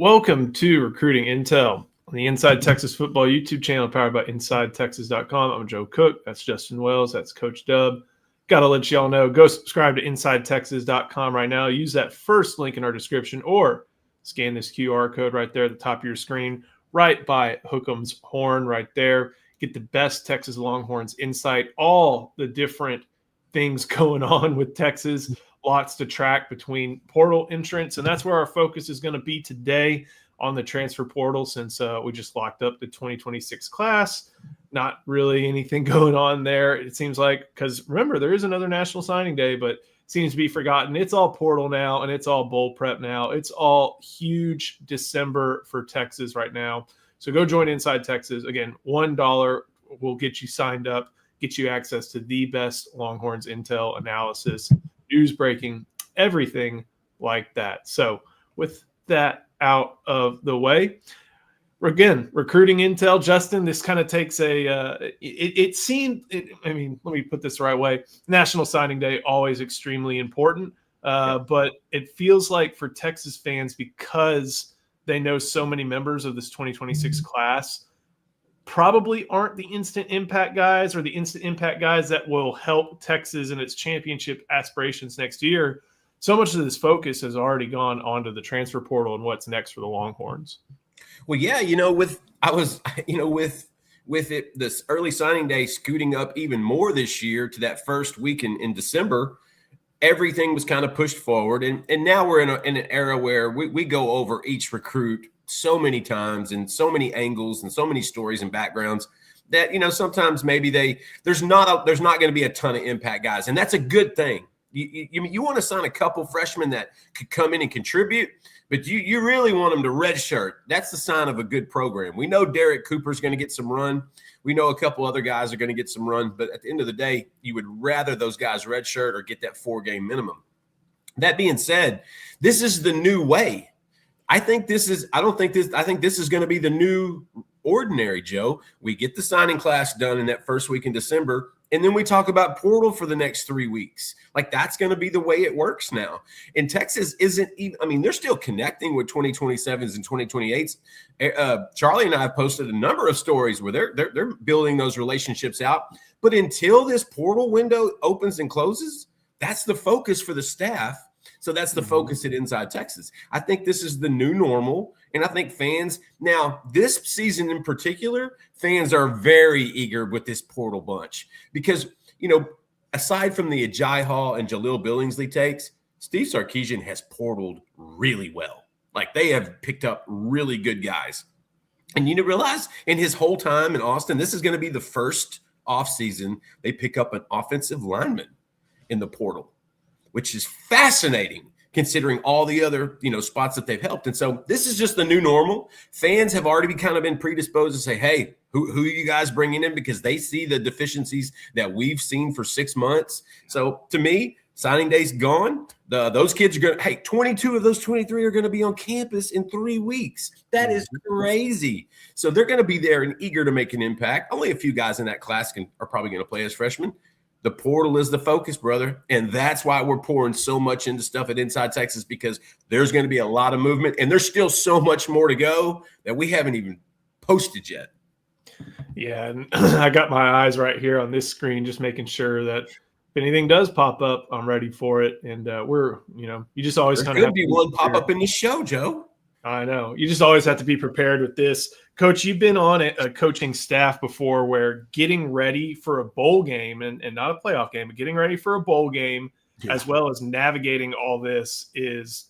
Welcome to Recruiting Intel on the Inside Texas Football YouTube channel powered by InsideTexas.com. I'm Joe Cook. That's Justin Wells. That's Coach Dub. Got to let y'all know, go subscribe to InsideTexas.com right now. Use that first link in our description or scan this QR code right there at the top of your screen, right by Hook'em's Horn right there. Get the best Texas Longhorns insight, all the different things going on with Texas. Lots to track between portal entrants, and that's where our focus is going to be today on the transfer portal since we just locked up the 2026 class. Not really anything going on there, it seems like, because remember, there is another National Signing Day, but seems to be forgotten. It's all portal now, and it's all bowl prep now. It's all huge December for Texas right now. So go join Inside Texas. Again, $1 will get you signed up, get you access to the best Longhorns intel analysis, news breaking, everything like that. So with that out of the way, again, recruiting intel, Justin, this kind of takes let me put this the right way. National Signing Day, always extremely important. But it feels like for Texas fans, because they know so many members of this 2026 class probably aren't the instant impact guys or the instant impact guys that will help Texas in its championship aspirations next year. So much of this focus has already gone onto the transfer portal and what's next for the Longhorns. Well, yeah, with this early signing day scooting up even more this year to that first week in December, everything was kind of pushed forward. And now we're in an era where we go over each recruit so many times and so many angles and so many stories and backgrounds that, sometimes maybe there's not going to be a ton of impact guys. And that's a good thing. You want to sign a couple freshmen that could come in and contribute, but you really want them to redshirt. That's the sign of a good program. We know Derek Cooper's going to get some run. We know a couple other guys are going to get some run, but at the end of the day, you would rather those guys redshirt or get that 4-game minimum. That being said, this is the new way. I think this is going to be the new ordinary, Joe. We get the signing class done in that first week in December, and then we talk about portal for the next 3 weeks. Like, that's going to be the way it works now. And Texas isn't even, they're still connecting with 2027s and 2028s. Charlie and I have posted a number of stories where they're building those relationships out. But until this portal window opens and closes, that's the focus for the staff. So that's the focus at Inside Texas. I think this is the new normal. And I think fans now, this season in particular, fans are very eager with this portal bunch because, aside from the Ajay Hall and Jaleel Billingsley takes, Steve Sarkisian has portaled really well. Like, they have picked up really good guys. And you realize in his whole time in Austin, this is going to be the first offseason they pick up an offensive lineman in the portal, which is fascinating considering all the other, spots that they've helped. And so this is just the new normal. Fans have already been predisposed to say, hey, who are you guys bringing in? Because they see the deficiencies that we've seen for 6 months. So to me, signing day's gone. Those kids are going to, 22 of those 23 are going to be on campus in 3 weeks. That is crazy. So they're going to be there and eager to make an impact. Only a few guys in that class are probably going to play as freshmen. The portal is the focus, brother. And that's why we're pouring so much into stuff at Inside Texas, because there's going to be a lot of movement and there's still so much more to go that we haven't even posted yet. Yeah. And I got my eyes right here on this screen, just making sure that if anything does pop up, I'm ready for it. And you just always kind of have to be one pop up in this show, Joe. I know. You just always have to be prepared with this. Coach, you've been on a coaching staff before where getting ready for a bowl game and not a playoff game, but getting ready for a bowl game as well as navigating all this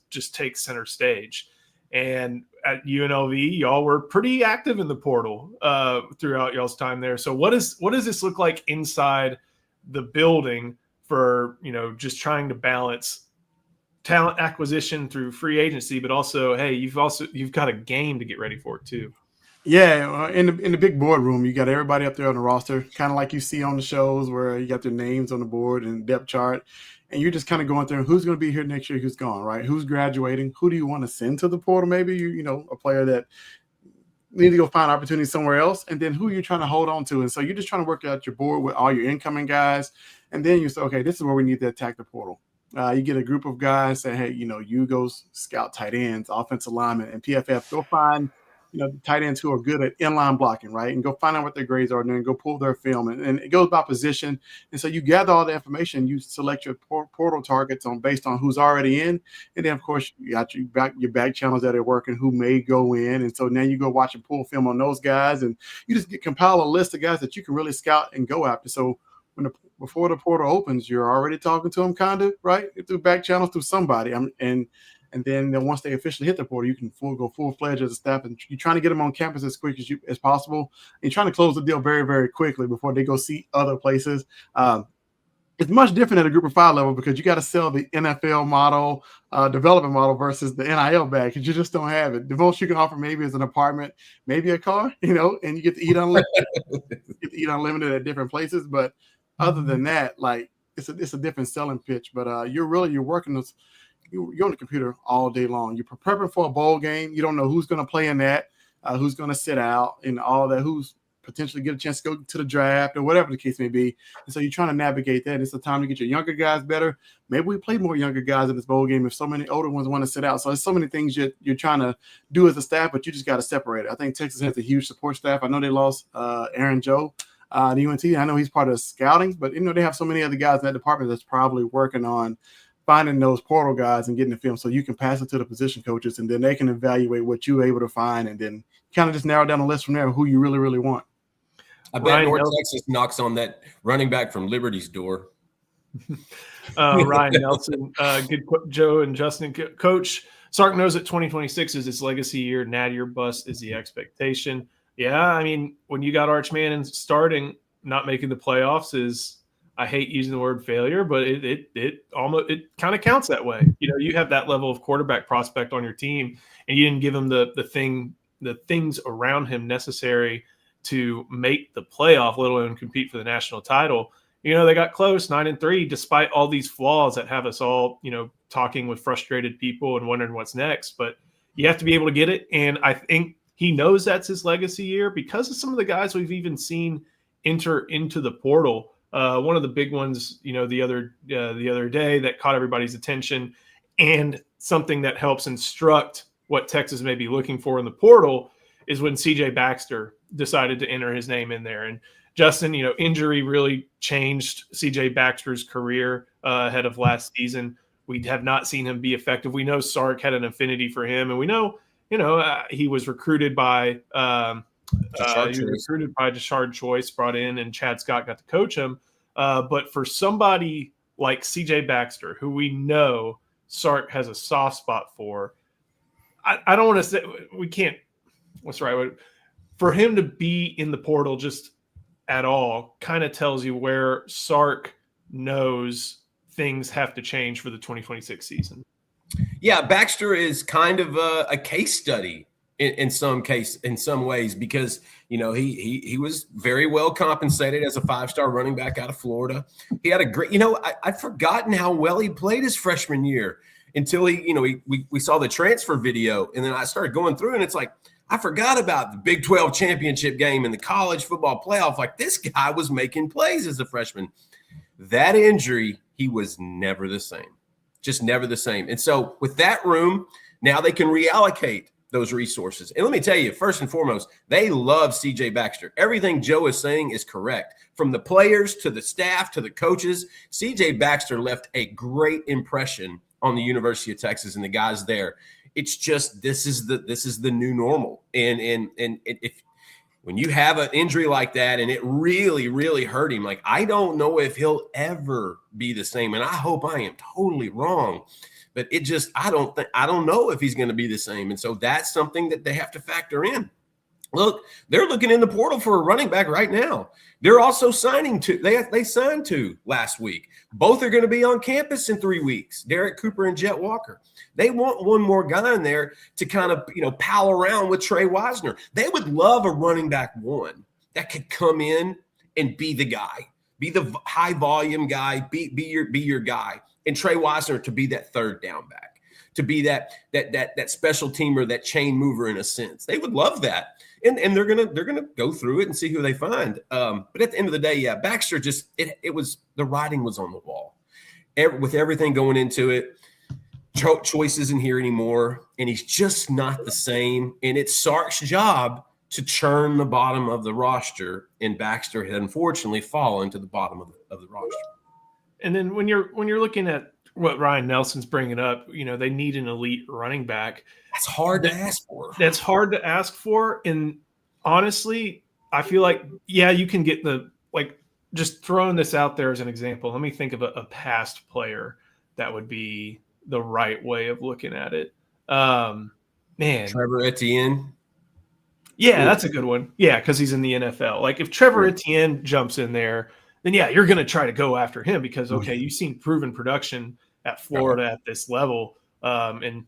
just takes center stage. And at UNLV, y'all were pretty active in the portal throughout y'all's time there. So what does this look like inside the building for, just trying to balance talent acquisition through free agency, but also, hey, you've got a game to get ready for it too. Yeah, in the big boardroom, you got everybody up there on the roster, kind of like you see on the shows where you got their names on the board and depth chart, and you're just kind of going through who's going to be here next year, who's gone, right? Who's graduating? Who do you want to send to the portal? Maybe a player that need to go find opportunity somewhere else, and then who you're trying to hold on to. And so you're just trying to work out your board with all your incoming guys, and then you say, okay, this is where we need to attack the portal. You get a group of guys saying, hey, you go scout tight ends, offensive linemen, and PFF, go find, tight ends who are good at inline blocking, right? And go find out what their grades are and then go pull their film. And it goes by position. And so you gather all the information, you select your portal targets based on who's already in. And then, of course, you got your back channels that are working who may go in. And so now you go watch and pull film on those guys. And you just compile a list of guys that you can really scout and go after. So before the portal opens, you're already talking to them kind of, right? Through back channels, through somebody. And then once they officially hit the portal, you can go full-fledged as a staff, and you're trying to get them on campus as quick as possible. And you're trying to close the deal very, very quickly before they go see other places. It's much different at a group of 5 level because you got to sell the NFL model, development model versus the NIL bag because you just don't have it. The most you can offer maybe is an apartment, maybe a car, and you get to eat unlimited at different places. But other than that, like it's a different selling pitch. But you're working this. You're on the computer all day long. You're prepping for a bowl game. You don't know who's going to play in that, who's going to sit out, and all that, who's potentially get a chance to go to the draft or whatever the case may be. And so you're trying to navigate that. It's the time to get your younger guys better. Maybe we play more younger guys in this bowl game if so many older ones want to sit out. So there's so many things you're trying to do as a staff, but you just got to separate it. I think Texas has a huge support staff. I know they lost Aaron Joe, the UNT. I know he's part of scouting, but they have so many other guys in that department that's probably working on finding those portal guys and getting the film so you can pass it to the position coaches, and then they can evaluate what you're able to find and then kind of just narrow down the list from there who you really, really want. I bet North Texas knocks on that running back from Liberty's door. Ryan Nelson, good Joe and Justin. Coach, Sark knows that 2026 is his legacy year. Natty or bust is the expectation. Yeah, I mean, when you got Arch Manning starting, not making the playoffs is – I hate using the word failure, but it kind of counts that way. You have that level of quarterback prospect on your team, and you didn't give him the things around him necessary to make the playoff, let alone compete for the national title. They got close, 9-3, despite all these flaws that have us all, talking with frustrated people and wondering what's next. But you have to be able to get it, and I think he knows that's his legacy year because of some of the guys we've even seen enter into the portal. One of the big ones, the other day that caught everybody's attention, and something that helps instruct what Texas may be looking for in the portal is when CJ Baxter decided to enter his name in there. And Justin, injury really changed CJ Baxter's career ahead of last season. We have not seen him be effective. We know Sark had an affinity for him, and we know, he was recruited by Rashard Choice, brought in, and Chad Scott got to coach him. But for somebody like CJ Baxter, who we know Sark has a soft spot for, I don't want to say we can't. What's the right word? For him to be in the portal just at all kind of tells you where Sark knows things have to change for the 2026 season. Yeah, Baxter is kind of a case study in some ways because he was very well compensated as a 5-star running back out of Florida. He had a great I'd forgotten how well he played his freshman year until we saw the transfer video, and then I started going through, and it's like I forgot about the Big 12 championship game and the college football playoff. Like, this guy was making plays as a freshman. That injury, he was never the same. Just never the same. And so with that room, now they can reallocate those resources. And let me tell you, first and foremost, they love CJ Baxter. Everything Joe is saying is correct. From the players to the staff to the coaches, CJ Baxter left a great impression on the University of Texas and the guys there. It's just this is the new normal. And if when you have an injury like that and it really, really hurt him, like, I don't know if he'll ever be the same. And I hope I am totally wrong. But I don't know if he's going to be the same. And so that's something that they have to factor in. Look, they're looking in the portal for a running back right now. They're also signing two. They signed two last week. Both are going to be on campus in 3 weeks, Derek Cooper and Jet Walker. They want one more guy in there to kind of, pal around with Trey Wisner. They would love a running back one that could come in and be the guy, be the high volume guy, be your guy. And Trey Wisner to be that third down back, to be that special teamer, that chain mover in a sense. They would love that. And they're gonna go through it and see who they find. But at the end of the day, yeah, Baxter it was the writing was on the wall. with everything going into it. Choice isn't here anymore, and he's just not the same. And it's Sark's job to churn the bottom of the roster, and Baxter had unfortunately fallen to the bottom of the roster. And then when you're looking at what Ryan Nelson's bringing up, they need an elite running back. That's hard to ask for. That's hard to ask for, and honestly, I feel like you can get just throwing this out there as an example. Let me think of a past player that would be the right way of looking at it. Man, Trevor Etienne. Yeah, that's a good one. Yeah, because he's in the NFL. Like if Trevor Etienne jumps in there, then you're going to try to go after him because you've seen proven production at Florida at this level, and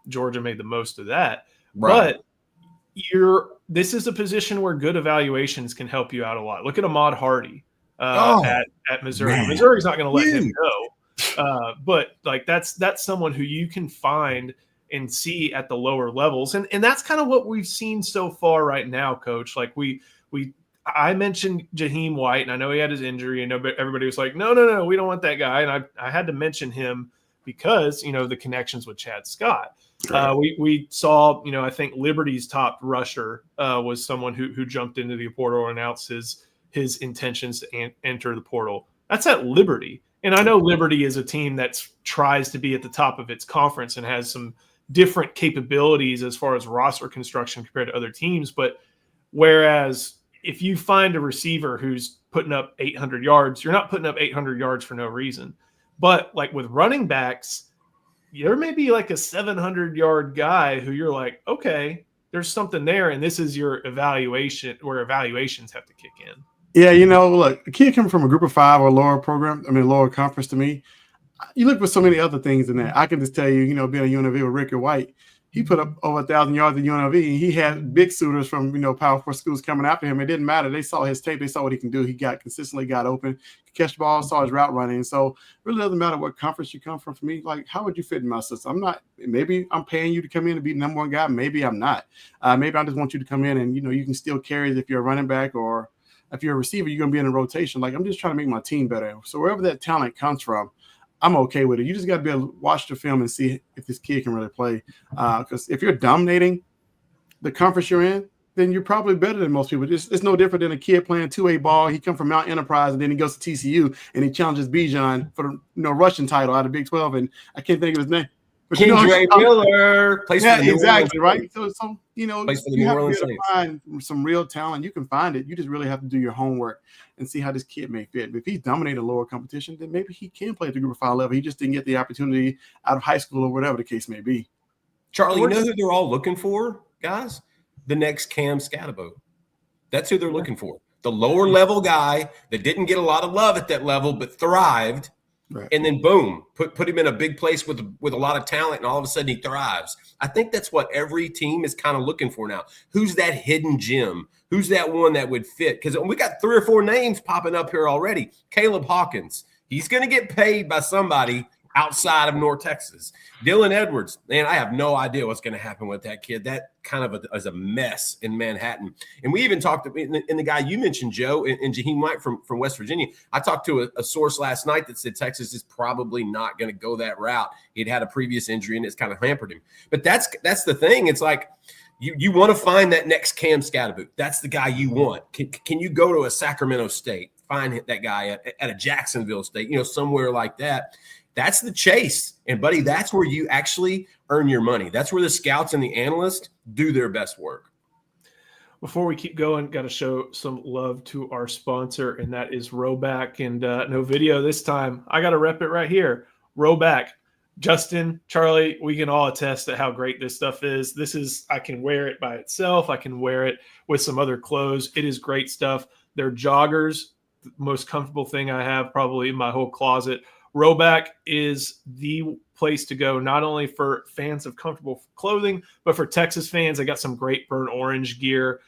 Georgia made the most of that. Right. But this is a position where good evaluations can help you out a lot. Look at Ahmad Hardy at Missouri. Man. Missouri's not going to let him go. But that's someone who you can find and see at the lower levels. And that's kind of what we've seen so far right now, Coach. Like I mentioned Jaheim White, and I know he had his injury, and everybody was like, no, we don't want that guy. And I had to mention him because, the connections with Chad Scott. Right. We saw, I think Liberty's top rusher was someone who jumped into the portal and announced his intentions to enter the portal. That's at Liberty. And I know Liberty is a team that tries to be at the top of its conference and has some different capabilities as far as roster construction compared to other teams. But whereas if you find a receiver who's putting up 800 yards, you're not putting up 800 yards for no reason. But like with running backs, there may be like a 700-yard guy who you're like, okay, there's something there. And this is your evaluation where evaluations have to kick in. Yeah, look, a kid coming from a group of 5 or lower program, lower conference to me, you look for so many other things in that. I can just tell you, being at UNLV with Ricky White, he put up over 1,000 yards at UNLV, and he had big suitors from, Power 4 schools coming after him. It didn't matter. They saw his tape. They saw what he can do. He consistently got open, catch the ball, saw his route running. So it really doesn't matter what conference you come from. For me, like, how would you fit in my system? Maybe I'm paying you to come in and be the number one guy. Maybe I'm not. Maybe I just want you to come in and, you can still carry if you're a running back, or if you're a receiver, you're going to be in a rotation. Like, I'm just trying to make my team better. So wherever that talent comes from, I'm okay with it. You just got to be able to watch the film and see if this kid can really play. Because if you're dominating the conference you're in, then you're probably better than most people. It's no different than a kid playing 2A ball. He comes from Mount Enterprise, and then he goes to TCU, and he challenges Bijan for the rushing title out of Big 12. And I can't think of his name. But Kendre Miller plays for the exactly, right? So you have to be able to find some real talent. You can find it. You just really have to do your homework and see how this kid may fit. But if he's dominated lower competition, then maybe he can play at the group of 5 level. He just didn't get the opportunity out of high school or whatever the case may be. Charlie, you know who they're all looking for, guys? The next Cam Scatterbo. That's who they're looking for. The lower level guy that didn't get a lot of love at that level but thrived. Right. And then boom, put him in a big place with a lot of talent, and all of a sudden he thrives. I think that's what every team is kind of looking for now. Who's that hidden gem? Who's that one that would fit? Because we got 3 or 4 names popping up here already. Caleb Hawkins. He's going to get paid by somebody outside of North Texas. Dylan Edwards. Man, I have no idea what's going to happen with that kid. That kind of is a mess in Manhattan. And we even talked in the guy you mentioned, Joe, and Jaheim White from West Virginia. I talked to a source last night that said Texas is probably not going to go that route. He'd had a previous injury, and it's kind of hampered him. But that's the thing. It's like you want to find that next Cam Scatterboot. That's the guy you want. Can you go to a Sacramento State, find that guy at a Jacksonville State, somewhere like that? That's the chase. And, buddy, that's where you actually earn your money. That's where the scouts and the analysts do their best work. Before we keep going, got to show some love to our sponsor, and that is Rhoback. And no video this time. I got to rep it right here. Rhoback. Justin, Charlie, we can all attest to how great this stuff is. I can wear it by itself. I can wear it with some other clothes. It is great stuff. They're joggers, the most comfortable thing I have probably in my whole closet. Rhoback is the place to go, not only for fans of comfortable clothing, but for Texas fans. I got some great burnt orange gear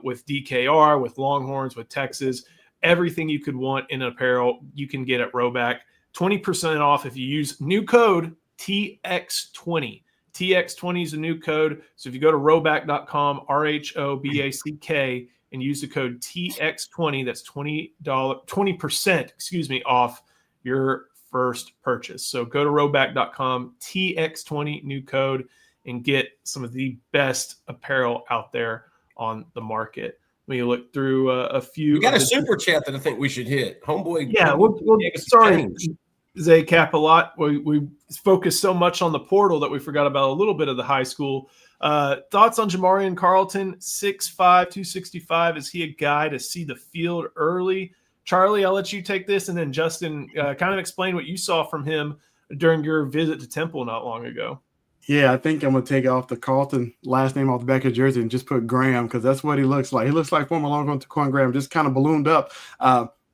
with DKR, with Longhorns, with Texas. Everything you could want in apparel, you can get at Rhoback. 20% off if you use new code TX20. TX20 is a new code. So if you go to rhoback.com, RHOBACK, and use the code TX20, that's $20, 20%, off your first purchase. So go to rowback.com, TX20 new code, and get some of the best apparel out there on the market. When you look through a few, we got a super chat that I think we should hit. Homeboy, yeah. Sorry, Zay Cap a lot. We focus so much on the portal that we forgot about a little bit of the high school. Thoughts on Jamarian Carlton, 6'5", 265. Is he a guy to see the field early? Charlie, I'll let you take this, and then Justin, kind of explain what you saw from him during your visit to Temple not long ago. Yeah, I think I'm going to take off the Carlton last name off the back of jersey and just put Graham, because that's what he looks like. He looks like former Longhorn Taquan Graham, just kind of ballooned up.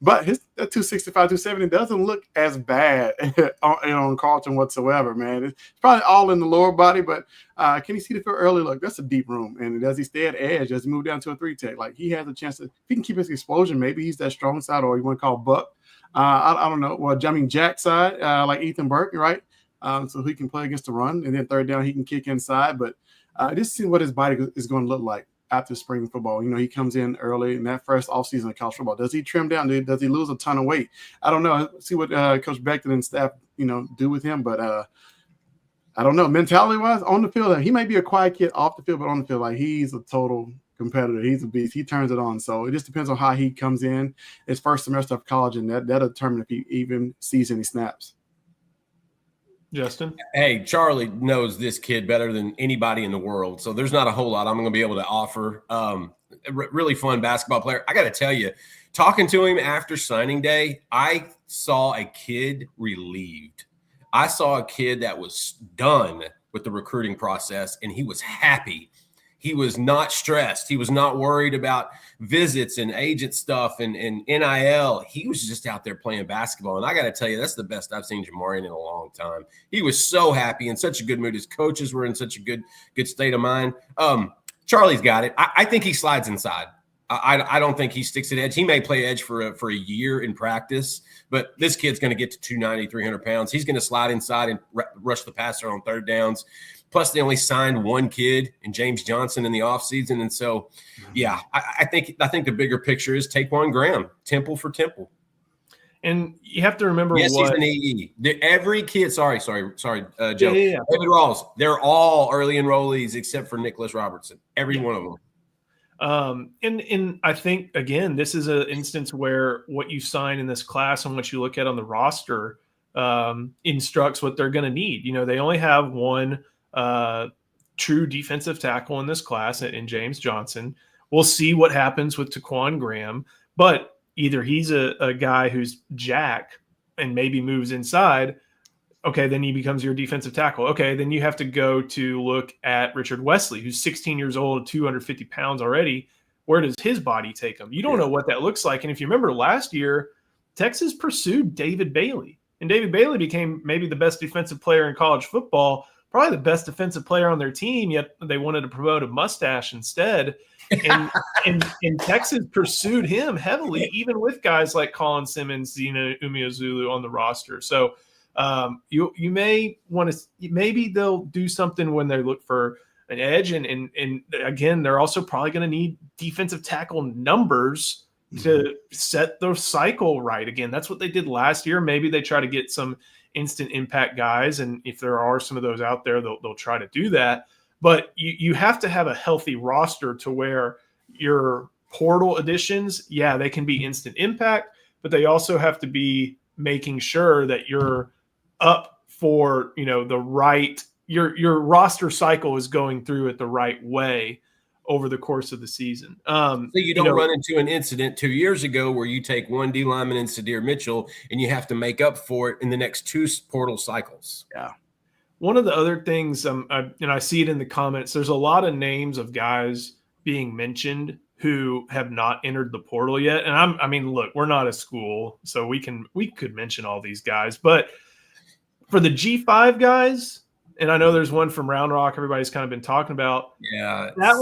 But his 265, 270 doesn't look as bad on Carlton whatsoever, man. It's probably all in the lower body, but can he see the field early? Look, that's a deep room. And does he stay at edge as he move down to a 3-tech? Like, he has a chance to – if he can keep his explosion, maybe he's that strong side, or you want to call Buck. I don't know. Well, I mean, Jack side, like Ethan Burke, right? So he can play against the run, and then third down he can kick inside. But just see what his body is going to look like after spring football. You know, he comes in early in that first offseason of college football. Does he trim down? Does he lose a ton of weight? I don't know. See what Coach Beckton and staff, do with him. But I don't know. Mentality-wise, on the field, he may be a quiet kid off the field, but on the field, like, he's a total competitor. He's a beast. He turns it on. So it just depends on how he comes in his first semester of college, and that'll determine if he even sees any snaps. Justin? Hey, Charlie knows this kid better than anybody in the world, so there's not a whole lot I'm going to be able to offer. Really fun basketball player. I got to tell you, talking to him after signing day, I saw a kid relieved. I saw a kid that was done with the recruiting process, and he was happy. He was not stressed. He was not worried about visits and agent stuff and NIL. He was just out there playing basketball. And I got to tell you, that's the best I've seen Jamarian in a long time. He was so happy, in such a good mood. His coaches were in such a good state of mind. Charlie's got it. I think he slides inside. I don't think he sticks at edge. He may play edge for a year in practice, but this kid's going to get to 290, 300 pounds. He's going to slide inside and rush the passer on third downs. Plus, they only signed one kid in James Johnson in the offseason. And so, yeah, I think the bigger picture is Taquan Graham, Temple for Temple. And you have to remember he's an AE. Every kid, sorry, Joe. Yeah. David Rawls, they're all early enrollees except for Nicholas Robertson. Every one of them. And I think, again, this is an instance where what you sign in this class and what you look at on the roster instructs what they're going to need. They only have one true defensive tackle in this class in James Johnson. We'll see what happens with Taquan Graham, but either he's a guy who's jack and maybe moves inside. Okay, then he becomes your defensive tackle. Okay, then you have to go to look at Richard Wesley, who's 16 years old, 250 pounds already. Where does his body take him? You don't know what that looks like. And if you remember last year, Texas pursued David Bailey, and David Bailey became maybe the best defensive player in college football, probably the best defensive player on their team, yet they wanted to promote a mustache instead. And Texas pursued him heavily, even with guys like Colin Simmons, Zena Umeozulu on the roster. So you may want to – maybe they'll do something when they look for an edge. And again, they're also probably going to need defensive tackle numbers to set the cycle right. Again, that's what they did last year. Maybe they try to get some – instant impact guys, and if there are some of those out there, they'll try to do that. But you have to have a healthy roster to where your portal additions, they can be instant impact, but they also have to be making sure that you're up for the right your roster cycle is going through it the right way over the course of the season. So you don't run into an incident 2 years ago where you take one D lineman in Sadir Mitchell and you have to make up for it in the next two portal cycles. Yeah. One of the other things, I see it in the comments, there's a lot of names of guys being mentioned who have not entered the portal yet. And look, we're not a school, so we could mention all these guys, but for the G5 guys, and I know there's one from Round Rock everybody's kind of been talking about. Yeah. That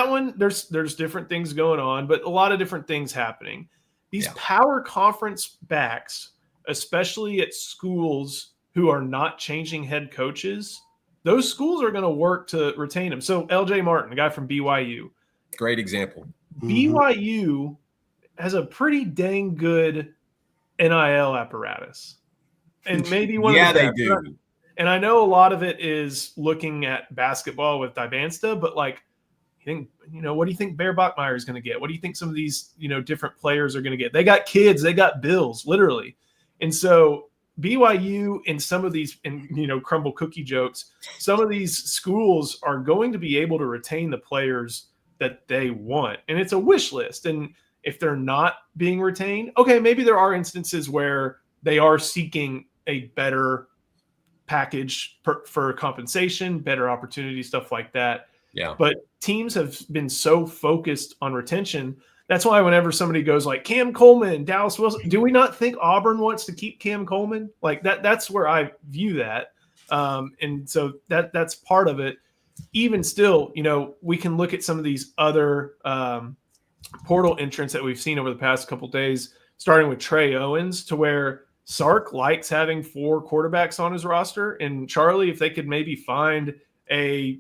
one, there's different things going on, but a lot of different things happening. These power conference backs, especially at schools who are not changing head coaches, those schools are going to work to retain them. So LJ Martin, a guy from BYU. Great example. BYU has a pretty dang good NIL apparatus. and maybe one yeah, of the they best. do. And I know a lot of it is looking at basketball with Dybansta, but like, what do you think Bear Bachmeier is going to get? What do you think some of these, different players are going to get? They got kids, they got bills, literally. And so BYU and some of these, and crumble cookie jokes, some of these schools are going to be able to retain the players that they want. And it's a wish list. And if they're not being retained, okay, maybe there are instances where they are seeking a better package for compensation, better opportunity, stuff like that. Yeah. But teams have been so focused on retention. That's why whenever somebody goes like Cam Coleman, Dallas Wilson, do we not think Auburn wants to keep Cam Coleman? Like that's where I view that. And so that's part of it. Even still, we can look at some of these other portal entrants that we've seen over the past couple of days, starting with Trey Owens, to where Sark likes having 4 quarterbacks on his roster. And Charlie, if they could maybe find a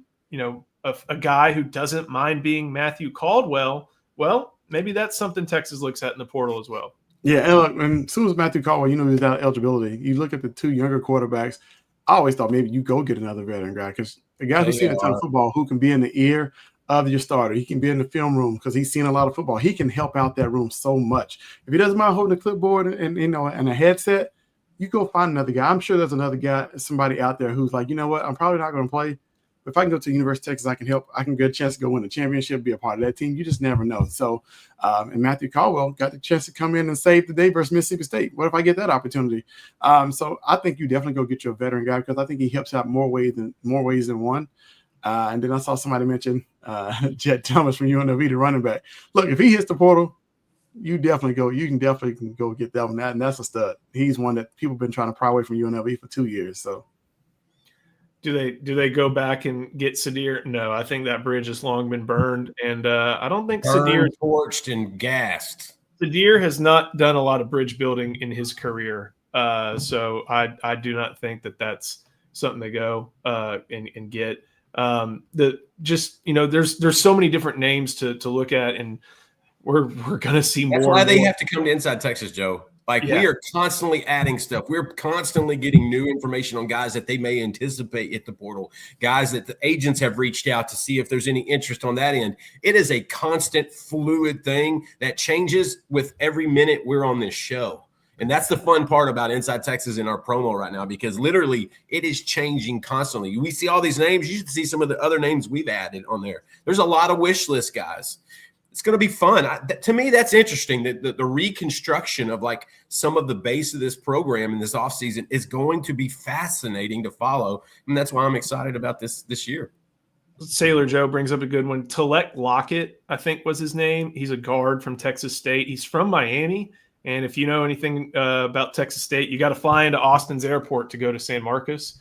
guy who doesn't mind being Matthew Caldwell, well, maybe that's something Texas looks at in the portal as well. Yeah, and as soon as Matthew Caldwell, he's out of eligibility. You look at the 2 younger quarterbacks. I always thought maybe you go get another veteran guy, because the guy who's seen a ton of football, who can be in the ear of your starter, he can be in the film room because he's seen a lot of football. He can help out that room so much. If he doesn't mind holding a clipboard and a headset, you go find another guy. I'm sure there's another guy, somebody out there who's like, you know what, I'm probably not going to play. If I can go to the University of Texas, I can help. I can get a chance to go win a championship, be a part of that team. You just never know. So, and Matthew Caldwell got the chance to come in and save the day versus Mississippi State. What if I get that opportunity? So I think you definitely go get you a veteran guy, because I think he helps out more ways than one. And then I saw somebody mention Jet Thomas from UNLV, the running back. Look, if he hits the portal, you can definitely go get that one. And that's a stud. He's one that people have been trying to pry away from UNLV for 2 years. So. Do they go back and get Sadir? No, I think that bridge has long been burned, and I don't think Sadir torched and gassed. Sadir has not done a lot of bridge building in his career, so I do not think that that's something to go and get. There's so many different names to look at, and we're gonna see more. That's why they have to come to Inside Texas, Joe. We are constantly adding stuff. We're constantly getting new information on guys that they may anticipate at the portal, guys that the agents have reached out to see if there's any interest on that end. It is a constant fluid thing that changes with every minute we're on this show. And that's the fun part about Inside Texas in our promo right now, because literally it is changing constantly. We see all these names. You should see some of the other names we've added on there. There's a lot of wish list guys. It's going to be fun. To me, that's interesting. The reconstruction of like some of the base of this program in this offseason is going to be fascinating to follow. And that's why I'm excited about this year. Sailor Joe brings up a good one. Talek Lockett, I think was his name. He's a guard from Texas State. He's from Miami. And if you know anything about Texas State, you got to fly into Austin's airport to go to San Marcos.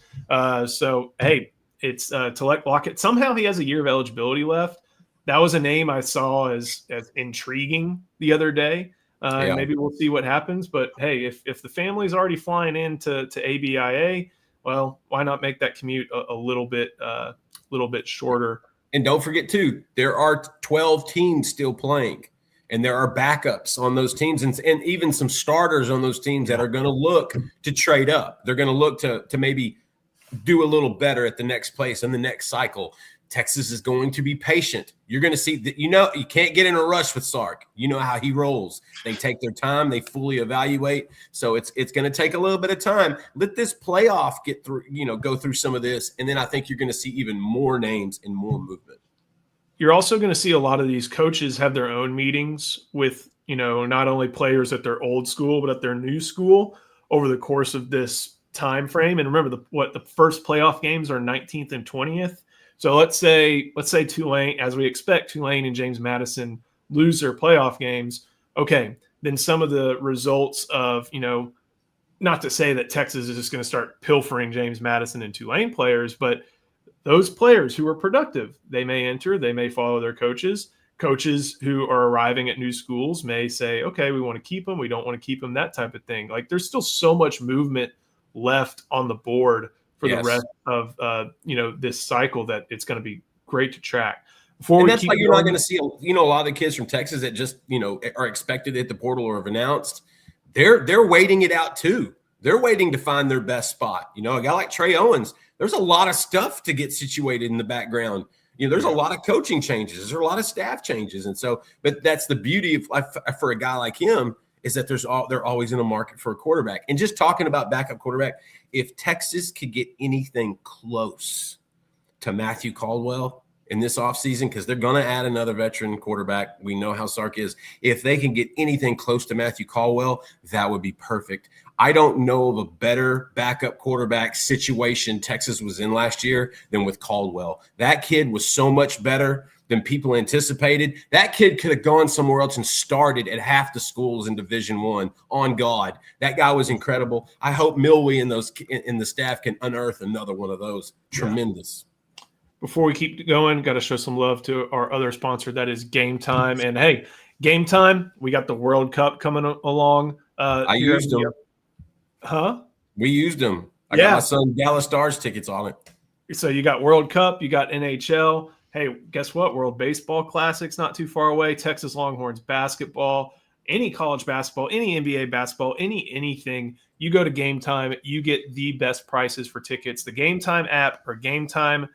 So, hey, it's Talek Lockett. Somehow he has a year of eligibility left. That was a name I saw as intriguing the other day. Maybe we'll see what happens. But, hey, if the family's already flying into ABIA, well, why not make that commute a little bit shorter? And don't forget, too, there are 12 teams still playing. And there are backups on those teams and even some starters on those teams that are going to look to trade up. They're going to look to maybe do a little better at the next place in the next cycle. Texas is going to be patient. You're going to see that, you can't get in a rush with Sark. You know how he rolls. They take their time. They fully evaluate. So it's going to take a little bit of time. Let this playoff get through, go through some of this. And then I think you're going to see even more names and more movement. You're also going to see a lot of these coaches have their own meetings with, not only players at their old school, but at their new school over the course of this time frame. And remember, the first playoff games are 19th and 20th. So let's say Tulane, as we expect, Tulane and James Madison lose their playoff games. Okay, then some of the results of, not to say that Texas is just going to start pilfering James Madison and Tulane players, but those players who are productive, they may enter, they may follow their coaches. Coaches who are arriving at new schools may say, okay, we want to keep them, we don't want to keep them, that type of thing. Like, there's still so much movement left on the board for the rest of this cycle that it's going to be great to track. That's why you're not going to see a lot of the kids from Texas that just are expected at the portal or have announced. They're waiting it out too. They're waiting to find their best spot. You know, a guy like Trey Owens, there's a lot of stuff to get situated in the background. You know, there's a lot of coaching changes. There's a lot of staff changes. And so, but that's the beauty of for a guy like him is that they're always in a market for a quarterback. And just talking about backup quarterback, if Texas could get anything close to Matthew Caldwell in this offseason, because they're going to add another veteran quarterback. We know how Sark is. If they can get anything close to Matthew Caldwell, that would be perfect. I don't know of a better backup quarterback situation Texas was in last year than with Caldwell. That kid was so much better than people anticipated. That kid could have gone somewhere else and started at half the schools in Division I. On God, that guy was incredible. I hope Milwee and the staff can unearth another one of those. Tremendous. Before we keep going, got to show some love to our other sponsor, that is Game Time. And hey, Game Time, we got the World Cup coming along. I used them. Huh? We used them. I got my son Dallas Stars tickets on it. So you got World Cup, you got NHL. Hey, guess what? World Baseball Classic's not too far away. Texas Longhorns basketball, any college basketball, any NBA basketball, anything. You go to Game Time, you get the best prices for tickets. The Game Time app or GameTime.co.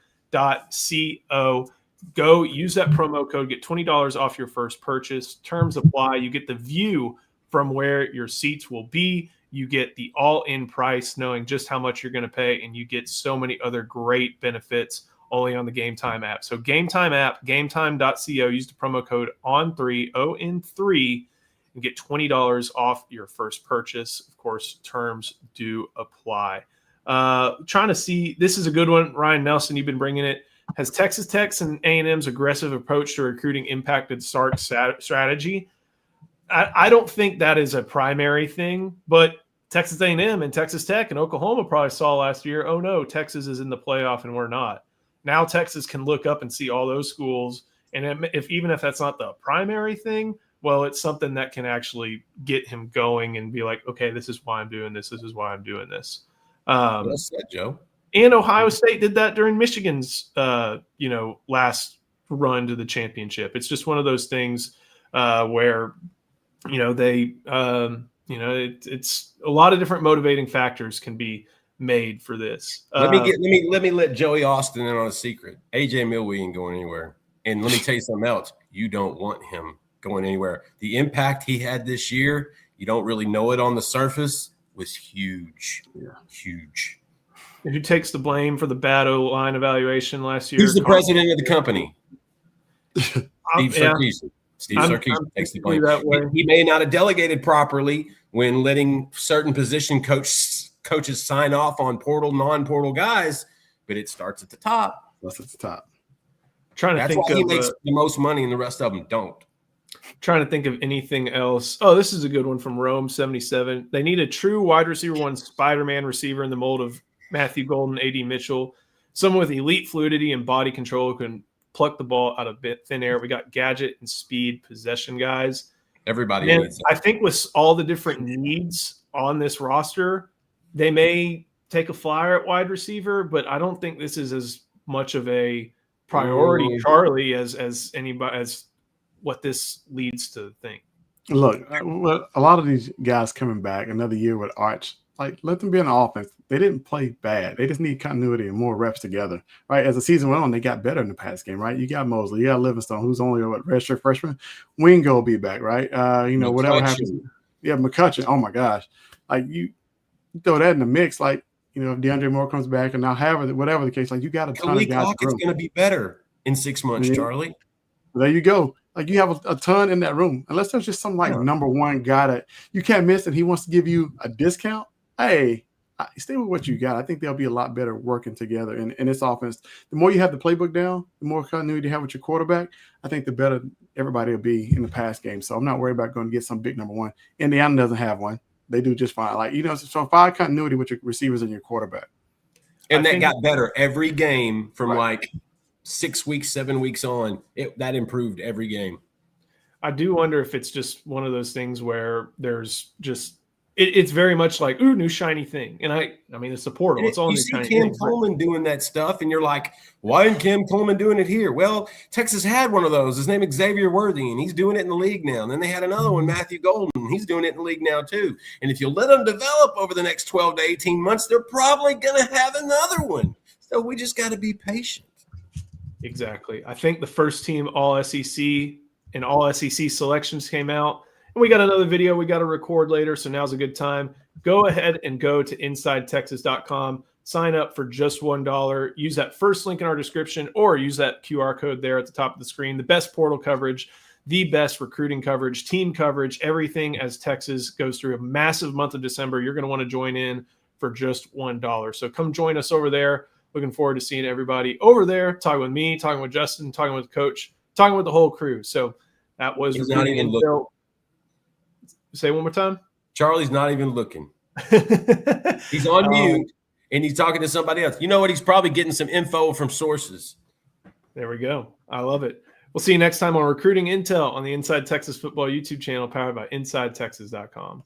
Go use that promo code, get $20 off your first purchase. Terms apply. You get the view from where your seats will be. You get the all-in price, knowing just how much you're going to pay, and you get so many other great benefits only on the Game Time app. So Game Time app, gametime.co, use the promo code ON3, ON3, and get $20 off your first purchase. Of course, terms do apply. Trying to see, this is a good one. Ryan Nelson, you've been bringing it. Has Texas Tech's and A&M's aggressive approach to recruiting impacted Sark's strategy? I don't think that is a primary thing, but Texas A&M and Texas Tech and Oklahoma probably saw last year, oh no, Texas is in the playoff and we're not. Now Texas can look up and see all those schools, and even if that's not the primary thing, well, it's something that can actually get him going and be like, okay, this is why I'm doing this. This is why I'm doing this. Well said, Joe. And Ohio State did that during Michigan's, last run to the championship. It's just one of those things where, it's a lot of different motivating factors can be made for this. Let me let Joey Austin in on a secret. AJ Milwee ain't going anywhere. And let me tell you something else. You don't want him going anywhere. The impact he had this year, you don't really know it on the surface, was huge. Yeah. Huge. Who takes the blame for the bad O-line evaluation last year? Who's the president of the company? Steve Sarkisian. Steve Sarkisian takes the blame. He may not have delegated properly when letting certain position coaches sign off on non-portal guys, but it starts at the top. That's at the top. That's why he makes the most money and the rest of them don't. Trying to think of anything else. Oh, this is a good one from Rome 77. They need a true wide receiver one Spider-Man receiver in the mold of Matthew Golden, A.D. Mitchell, someone with elite fluidity and body control who can pluck the ball out of thin air. We got gadget and speed possession guys. Everybody needs it. I think with all the different needs on this roster, they may take a flyer at wide receiver, but I don't think this is as much of a priority, Charlie, as anybody as what this leads to think. Look, a lot of these guys coming back another year with Arch, like, let them be in the offense. They didn't play bad. They just need continuity and more reps together, right? As the season went on, they got better in the pass game, right? You got Mosley, you got Livingstone, who's only a redshirt freshman. Wingo will be back, right? Whatever happens. Yeah, McCutcheon. Oh my gosh, like you throw that in the mix, like if DeAndre Moore comes back and now whatever the case, like you got a ton of guys. It's going to be better in 6 months, Charlie. There you go. Like you have a ton in that room, unless there's just some number one guy that you can't miss and he wants to give you a discount. Hey, stay with what you got. I think they'll be a lot better working together in this offense. The more you have the playbook down, the more continuity you have with your quarterback, I think the better everybody will be in the pass game. So I'm not worried about going to get some big number one. Indiana doesn't have one. They do just fine. So find continuity with your receivers and your quarterback. And that got better every game from 6 weeks, 7 weeks on. That improved every game. I do wonder if it's just one of those things where there's just it's very much like, ooh, new shiny thing. And I mean, it's a portal. It's all You new see shiny Cam thing. Coleman doing that stuff, and you're like, why isn't Cam Coleman doing it here? Well, Texas had one of those. His name is Xavier Worthy, and he's doing it in the league now. And then they had another one, Matthew Golden. He's doing it in the league now too. And if you let them develop over the next 12 to 18 months, they're probably going to have another one. So we just got to be patient. Exactly. I think the first team all SEC and all SEC selections came out. And we got another video we got to record later, so now's a good time. Go ahead and go to InsideTexas.com. Sign up for just $1. Use that first link in our description or use that QR code there at the top of the screen. The best portal coverage, the best recruiting coverage, team coverage, everything as Texas goes through a massive month of December. You're going to want to join in for just $1. So come join us over there. Looking forward to seeing everybody over there, talking with me, talking with Justin, talking with Coach, talking with the whole crew. So that was He's not even looking. Say one more time. Charlie's not even looking. He's on mute, and he's talking to somebody else. You know what? He's probably getting some info from sources. There we go. I love it. We'll see you next time on Recruiting Intel on the Inside Texas Football YouTube channel powered by InsideTexas.com.